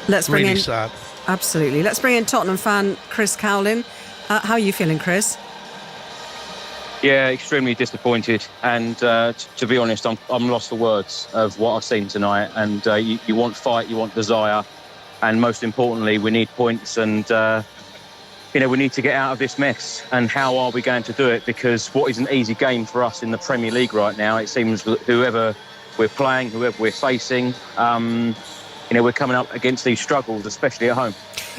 Let's bring really in sad. Absolutely. Let's bring in Tottenham fan Chris Cowlin. How are you feeling, Chris? Yeah, extremely disappointed, and to be honest, I'm lost for words of what I've seen tonight. And you want fight, you want desire, and most importantly, we need points. And we need to get out of this mess. And how are we going to do it? Because what is an easy game for us in the Premier League right now? It seems that whoever we're playing, whoever we're facing, we're coming up against these struggles, especially at home.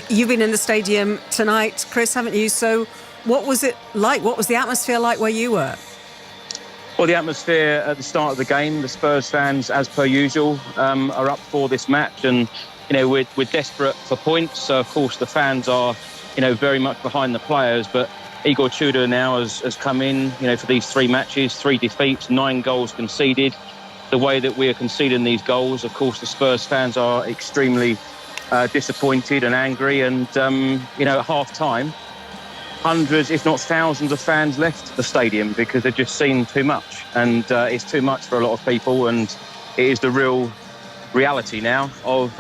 You've been in the stadium tonight, Chris, haven't you? So what was it like? What was the atmosphere like where you were? Well, the atmosphere at the start of the game, the Spurs fans, as per usual, are up for this match. And, we're desperate for points. So, of course, the fans are, very much behind the players. But Igor Tudor now has come in, for these 3 matches, 3 defeats, 9 goals conceded. The way that we are conceding these goals, of course, the Spurs fans are extremely disappointed and angry. And, at half-time, hundreds, if not thousands of fans left the stadium because they've just seen too much. And it's too much for a lot of people. And it is the real reality now of,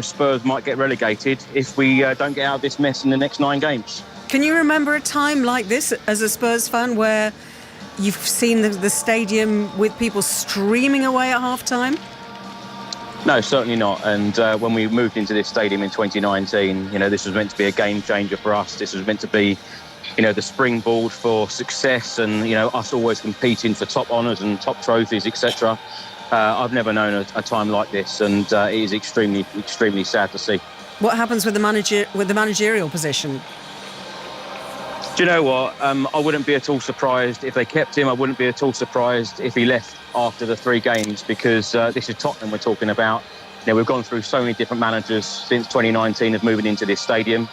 Spurs might get relegated if we don't get out of this mess in the next 9 games. Can you remember a time like this as a Spurs fan where you've seen the stadium with people streaming away at half-time? No, certainly not. And when we moved into this stadium in 2019, this was meant to be a game changer for us. This was meant to be, the springboard for success and, us always competing for top honours and top trophies, etc. I've never known a time like this, and it is extremely, extremely sad to see. What happens with the managerial position? Do you know what? I wouldn't be at all surprised if they kept him. I wouldn't be at all surprised if he left after the 3 games, because this is Tottenham we're talking about. We've gone through so many different managers since 2019 of moving into this stadium.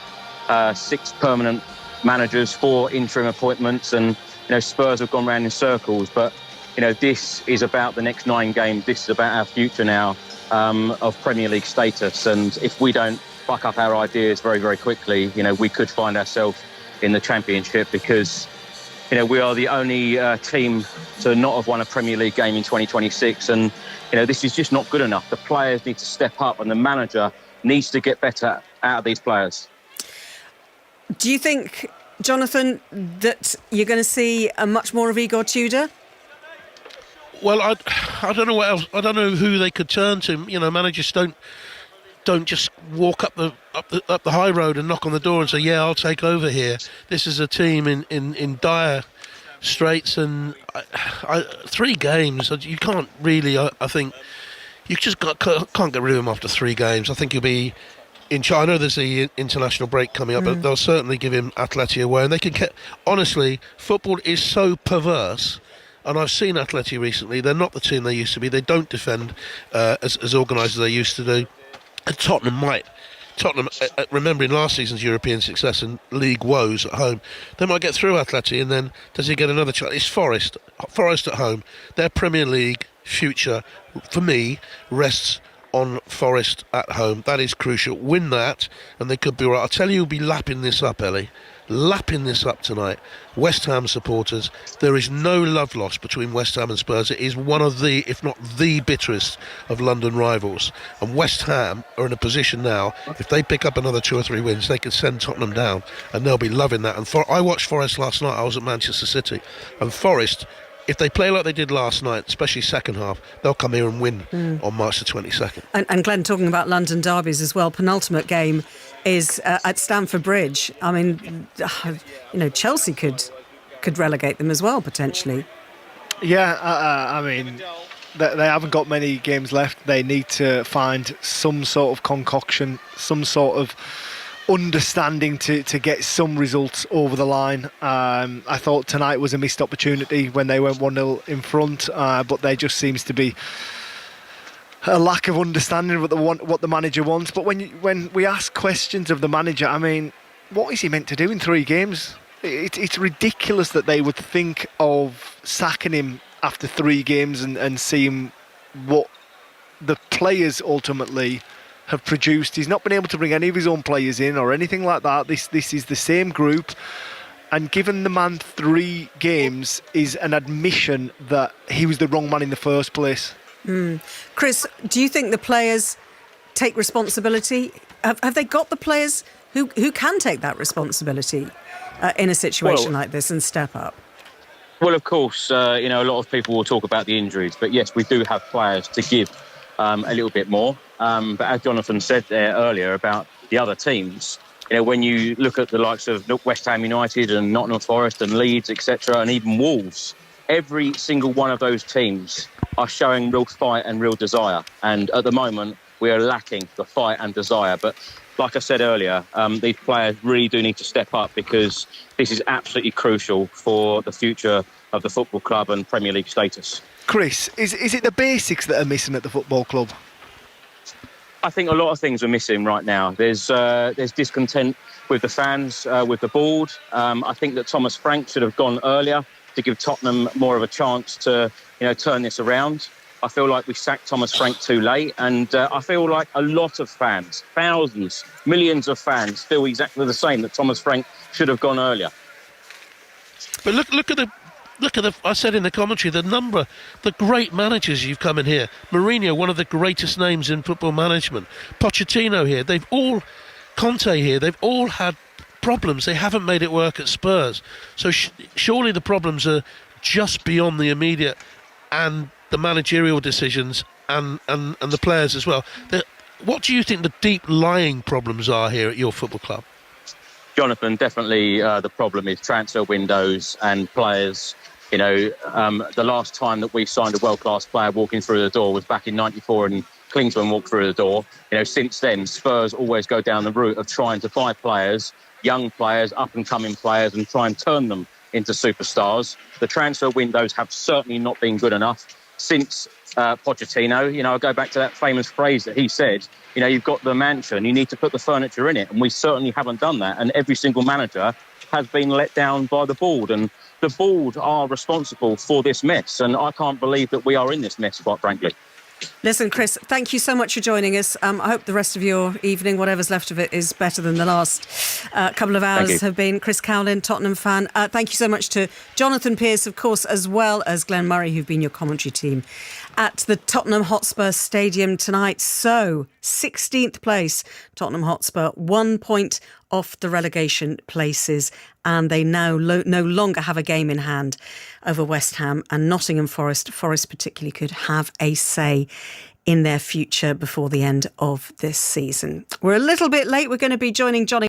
6 permanent managers, 4 interim appointments, and Spurs have gone round in circles. But this is about the next 9 games. This is about our future now of Premier League status. And if we don't buck up our ideas very, very quickly, we could find ourselves in the Championship, because we are the only team to not have won a Premier League game in 2026, and this is just not good enough. The players need to step up, and the manager needs to get better out of these players. Do you think, Jonathan, that you're going to see much more of Igor Tudor? Well, I don't know what else. I don't know who they could turn to. Managers don't just walk up the high road and knock on the door and say, yeah, I'll take over here. This is a team in dire straits, and 3 games, you can't really, I think, you just can't get rid of him after 3 games. I think he'll be in charge. I know there's the international break coming up, but they'll certainly give him Atleti away, and they can honestly, football is so perverse. And I've seen Atleti recently. They're not the team they used to be. They don't defend as organised as they used to do. And Tottenham, remembering last season's European success and league woes at home, they might get through Atleti, and then does he get another chance? It's Forest at home. Their Premier League future, for me, rests on Forest at home. That is crucial. Win that, and they could be right. I'll tell you who'll be lapping this up, Ellie. Lapping this up tonight. West Ham supporters. There is no love lost between West Ham and Spurs. It is one of the, if not the bitterest of London rivals. And West Ham are in a position now, if they pick up another 2 or 3 wins, they could send Tottenham down, and they'll be loving that. And I watched Forest last night. I was at Manchester City, and Forest, if they play like they did last night, especially second half, they'll come here and win on March the 22nd. And Glenn, talking about London derbies as well, penultimate game is at Stamford Bridge. I mean, Chelsea could relegate them as well, potentially. Yeah, I mean, they haven't got many games left. They need to find some sort of concoction, some sort of understanding to get some results over the line. I thought tonight was a missed opportunity when they went 1-0 in front, but there just seems to be a lack of understanding of what the manager wants. But when we ask questions of the manager, I mean, what is he meant to do in 3 games? It's ridiculous that they would think of sacking him after 3 games and seeing what the players ultimately have produced. He's not been able to bring any of his own players in or anything like that. This is the same group, and given the man 3 games is an admission that he was the wrong man in the first place. Chris, do you think the players take responsibility? Have they got the players who can take that responsibility in a situation like this and step up? Well, of course, a lot of people will talk about the injuries, but yes, we do have players to give a little bit more. But as Jonathan said there earlier about the other teams, when you look at the likes of West Ham United and Nottingham Forest and Leeds, etc., and even Wolves, every single one of those teams are showing real fight and real desire. And at the moment, we are lacking the fight and desire. But like I said earlier, these players really do need to step up, because this is absolutely crucial for the future of the football club and Premier League status. Chris, is it the basics that are missing at the football club? I think a lot of things are missing right now. There's discontent with the fans, with the board. I think that Thomas Frank should have gone earlier to give Tottenham more of a chance to, turn this around. I feel like we sacked Thomas Frank too late, and I feel like a lot of fans, thousands, millions of fans, feel exactly the same, that Thomas Frank should have gone earlier. But look at the. I said in the commentary, the great managers you've come in here. Mourinho, one of the greatest names in football management. Pochettino here. Conte here. They've all had problems. They haven't made it work at Spurs. So surely the problems are just beyond the immediate and the managerial decisions and the players as well. What do you think the deep lying problems are here at your football club? Jonathan, definitely the problem is transfer windows and players. The last time that we signed a world-class player walking through the door was back in '94, and Klinsmann walked through the door. Since then, Spurs always go down the route of trying to buy players, young players, up-and-coming players, and try and turn them into superstars. The transfer windows have certainly not been good enough since Pochettino. I go back to that famous phrase that he said, you've got the mansion, you need to put the furniture in it. And we certainly haven't done that. And every single manager has been let down by the board. And the board are responsible for this mess. And I can't believe that we are in this mess, quite frankly. Listen, Chris, thank you so much for joining us. I hope the rest of your evening, whatever's left of it, is better than the last couple of hours have been. Chris Cowlin, Tottenham fan. Thank you so much to Jonathan Pearce, of course, as well as Glenn Murray, who've been your commentary team at the Tottenham Hotspur Stadium tonight. So, 16th place, Tottenham Hotspur, 1 point off the relegation places, and they now no longer have a game in hand over West Ham and Nottingham Forest. Forest particularly could have a say in their future before the end of this season. We're a little bit late. We're going to be joining Johnny